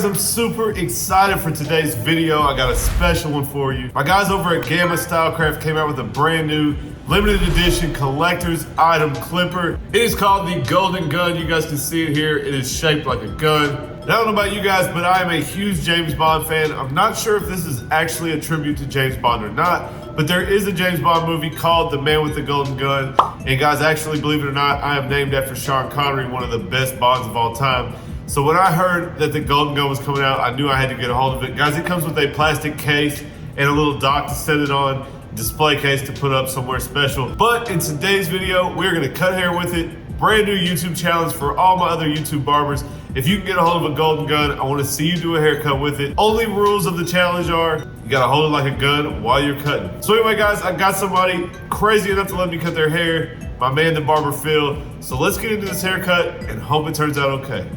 guys, I'm super excited for today's video. I got a special one for you. My guys over at Gamma Stylecraft came out with a brand new limited edition collector's item clipper. It is called the Golden Gun. You guys can see it here. It is shaped like a gun. And I don't know about you guys, but I am a huge James Bond fan. I'm not sure if this is actually a tribute to James Bond or not, but there is a James Bond movie called The Man with the Golden Gun. And guys, actually, believe it or not, I am named after Sean Connery, one of the best Bonds of all time. So when I heard that the Golden Gun was coming out, I knew I had to get a hold of it. Guys, it comes with a plastic case and a little dock to set it on, display case to put up somewhere special. But in today's video, we're gonna cut hair with it. Brand new YouTube challenge for all my other YouTube barbers. If you can get a hold of a Golden Gun, I wanna see you do a haircut with it. Only rules of the challenge are, you gotta hold it like a gun while you're cutting. So anyway, guys, I got somebody crazy enough to let me cut their hair, my man, the barber Phil. So let's get into this haircut and hope it turns out okay.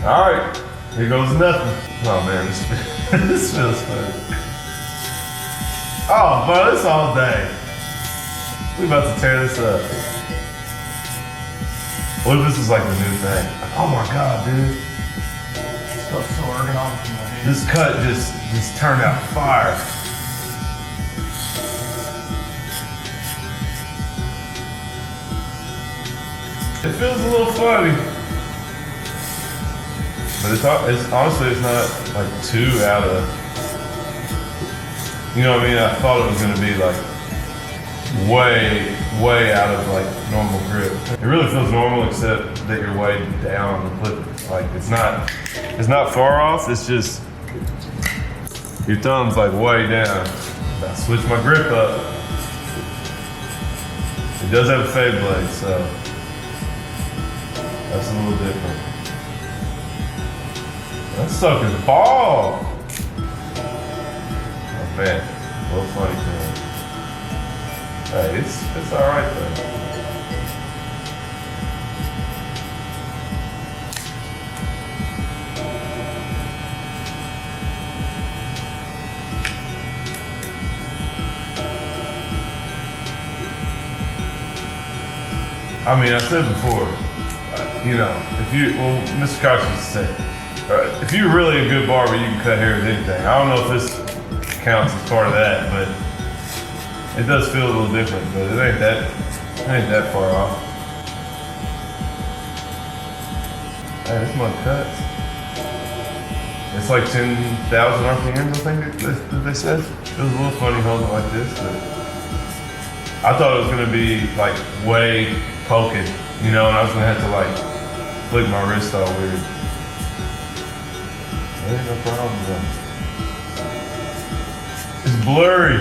All right, here goes nothing. Oh man, this feels fun. Oh, bro, this all day. We about to tear this up. What if this is like the new thing? Oh my God, dude. This felt so ergonomic in my hand. This cut just turned out fire. It feels a little funny. But it's honestly, it's not like too out of, you know what I mean? I thought it was gonna be like way out of like normal grip. It really feels normal except that you're way down on the clip. Like it's not far off, it's just, your thumb's like way down. I switch my grip up. It does have a fade blade, so that's a little different. That sucker's bald. Oh man, a little funny thing. Hey, it's all right though. I mean, I said before, you know, Mr. Klutch used to say, if you're really a good barber, you can cut hair with anything. I don't know if this counts as part of that, but it does feel a little different, but it ain't that far off. Hey, this mug cuts. It's like 10,000 RPMs, I think that they said. It was a little funny holding it like this, but I thought it was gonna be like way poking, you know, and I was gonna have to like flick my wrist all weird. There ain't no problem though. It's blurry.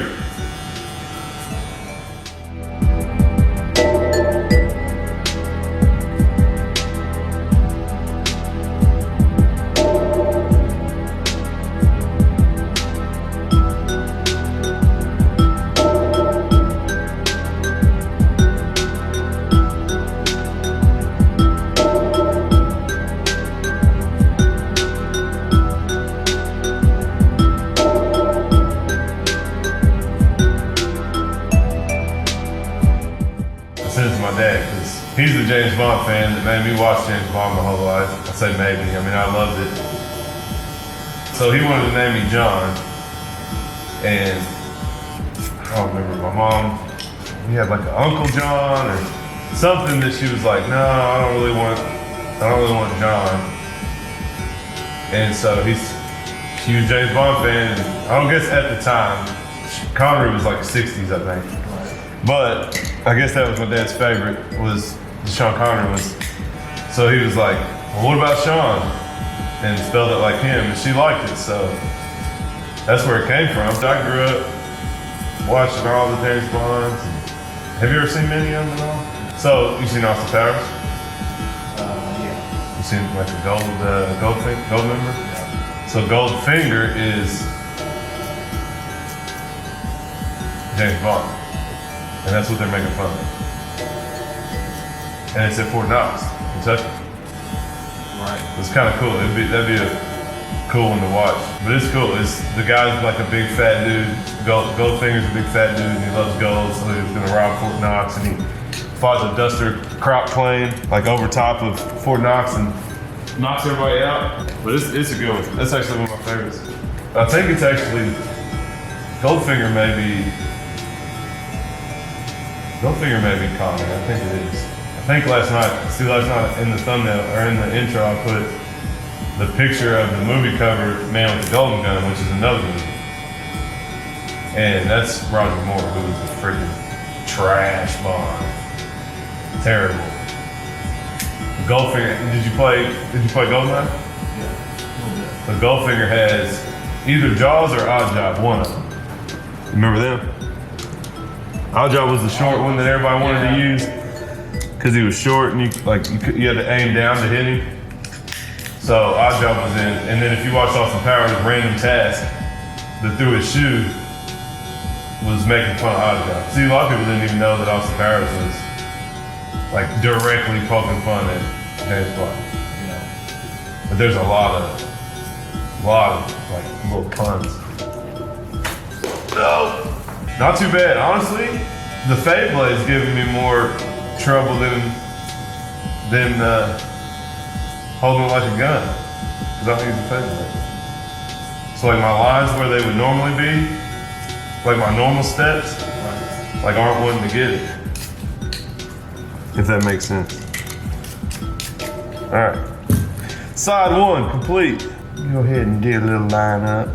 Because he's the James Bond fan that made me watch James Bond my whole life. I say maybe, I mean, I loved it. So he wanted to name me John, and I don't remember, my mom, he had like an Uncle John or something that she was like, no, I don't really want John. And so he's a huge James Bond fan, and I don't guess at the time, Connery was like 60s, I think. But I guess that was my dad's favorite, was Sean Connery was. So he was like, well, what about Sean? And spelled it like him, and she liked it, so that's where it came from. So I grew up watching all the James Bonds. Have you ever seen many of them at all? So, you seen Austin Powers? Yeah. You seen like the gold member? Yeah. So Goldfinger is James Bond. And that's what they're making fun of. And it's at Fort Knox, Kentucky. Right. It's kind of cool. That'd be a cool one to watch. But it's cool. The guy's like a big fat dude. Goldfinger's a big fat dude, and he loves gold, so he was gonna rob Fort Knox, and he fought the Duster crop plane like over top of Fort Knox and knocks everybody out. But it's a good one. That's actually one of my favorites. I think it's actually Goldfinger may be common. I think it is. I think last night in the thumbnail or in the intro, I put the picture of the movie cover, Man with the Golden Gun, which is another movie. And that's Roger Moore, who was a freaking trash Bond. Terrible. Goldfinger, did you play Goldeneye? Yeah. The Goldfinger has either Jaws or Oddjob, one of them. Remember them? Oddjob was the short one that everybody wanted to use because he was short and you had to aim down to hit him. So Oddjob was in, and then if you watched Austin Powers, Random Task that threw his shoe was making fun of Oddjob. See, a lot of people didn't even know that Austin Powers was like directly poking fun at James Bond. Yeah. But there's a lot of like little puns. No, not too bad. Honestly, the Fade Blade's giving me more trouble than holding it like a gun, because I don't use the Fade Blade. So like my lines where they would normally be, like my normal steps, like aren't wanting to get it. If that makes sense. All right, side one complete. Go ahead and get a little line up.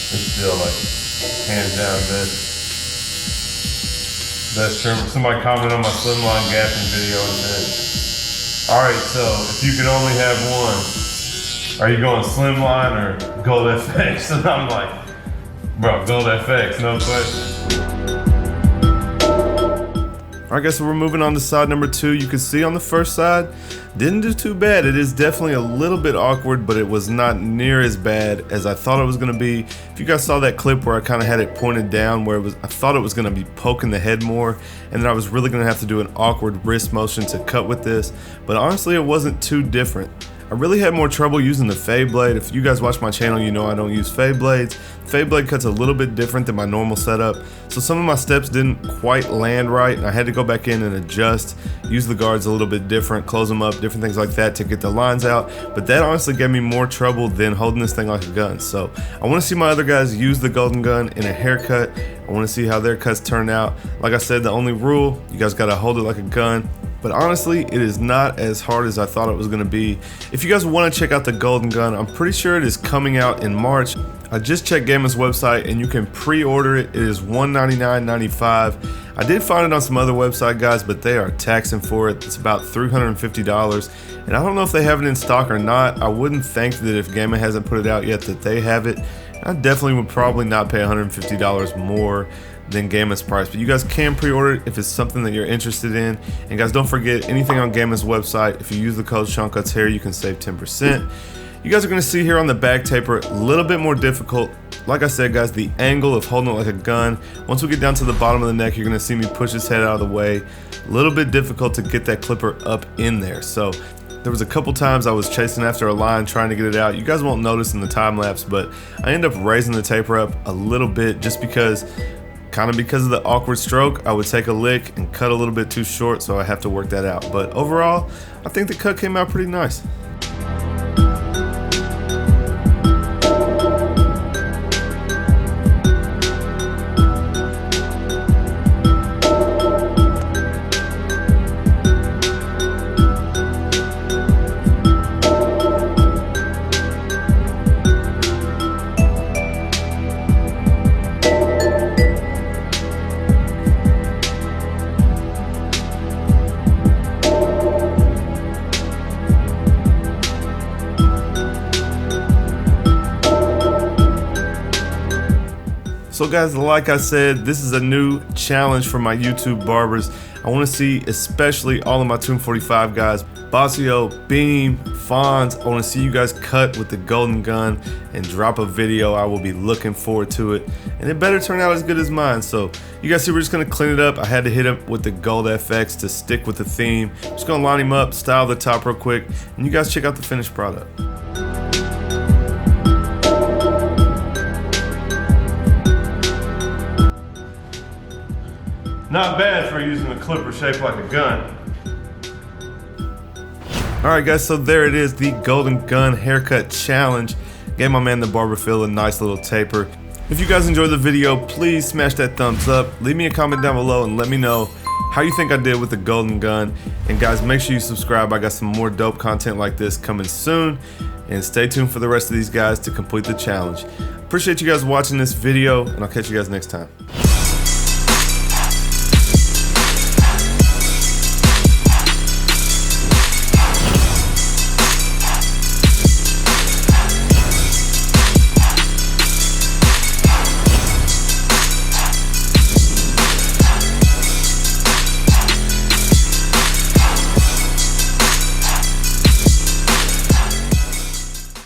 It's still like hands down best trimmer. Somebody commented on my Slimline gapping video and said, all right, so if you could only have one, are you going Slimline or Gold FX? And I'm like, bro, Gold FX, no question. All right, guys, so we're moving on to side number 2. You can see on the first side, didn't do too bad. It is definitely a little bit awkward, but it was not near as bad as I thought it was gonna be. If you guys saw that clip where I kind of had it pointed down, where I thought it was gonna be poking the head more, and then I was really gonna have to do an awkward wrist motion to cut with this, but honestly, it wasn't too different. I really had more trouble using the Fade Blade. If you guys watch my channel, you know I don't use Fade Blades. Fade Blade cuts a little bit different than my normal setup, so some of my steps didn't quite land right, and I had to go back in and adjust, use the guards a little bit different, close them up, different things like that to get the lines out, but that honestly gave me more trouble than holding this thing like a gun. So I want to see my other guys use the Golden Gun in a haircut. I want to see how their cuts turn out. Like I said, the only rule, you guys got to hold it like a gun. But honestly, it is not as hard as I thought it was going to be. If you guys want to check out the Golden Gun, I'm pretty sure it is coming out in March. I just checked Gamma's website and you can pre-order it. It is $199.95. I did find it on some other website, guys, but they are taxing for it. It's about $350. And I don't know if they have it in stock or not. I wouldn't think that if Gamma hasn't put it out yet that they have it. I definitely would probably not pay $150 more than Gamma's price, but you guys can pre-order it if it's something that you're interested in. And guys, don't forget, anything on Gamma's website, if you use the code Seancutshair, you can save 10%. You guys are going to see here on the back taper, a little bit more difficult. Like I said, guys, the angle of holding it like a gun. Once we get down to the bottom of the neck, you're going to see me push his head out of the way. A little bit difficult to get that clipper up in there. So there was a couple times I was chasing after a line trying to get it out. You guys won't notice in the time lapse, but I end up raising the taper up a little bit just because of the awkward stroke. I would take a lick and cut a little bit too short, so I have to work that out. But overall, I think the cut came out pretty nice. So guys, like I said, this is a new challenge for my YouTube barbers. I want to see especially all of my Tomb45 guys, Bossio, Beam, Fonz. I want to see you guys cut with the golden gun and drop a video. I will be looking forward to it, and it better turn out as good as mine. So you guys see, we're just gonna clean it up. I had to hit him with the gold FX to stick with the theme. Just gonna line him up, style the top real quick, and you guys check out the finished product. Not bad for using a clipper shaped like a gun. Alright guys, so there it is, the golden gun haircut challenge. Gave my man the barber Phil a nice little taper. If you guys enjoyed the video, please smash that thumbs up. Leave me a comment down below and let me know how you think I did with the golden gun. And guys, make sure you subscribe. I got some more dope content like this coming soon. And stay tuned for the rest of these guys to complete the challenge. Appreciate you guys watching this video, and I'll catch you guys next time.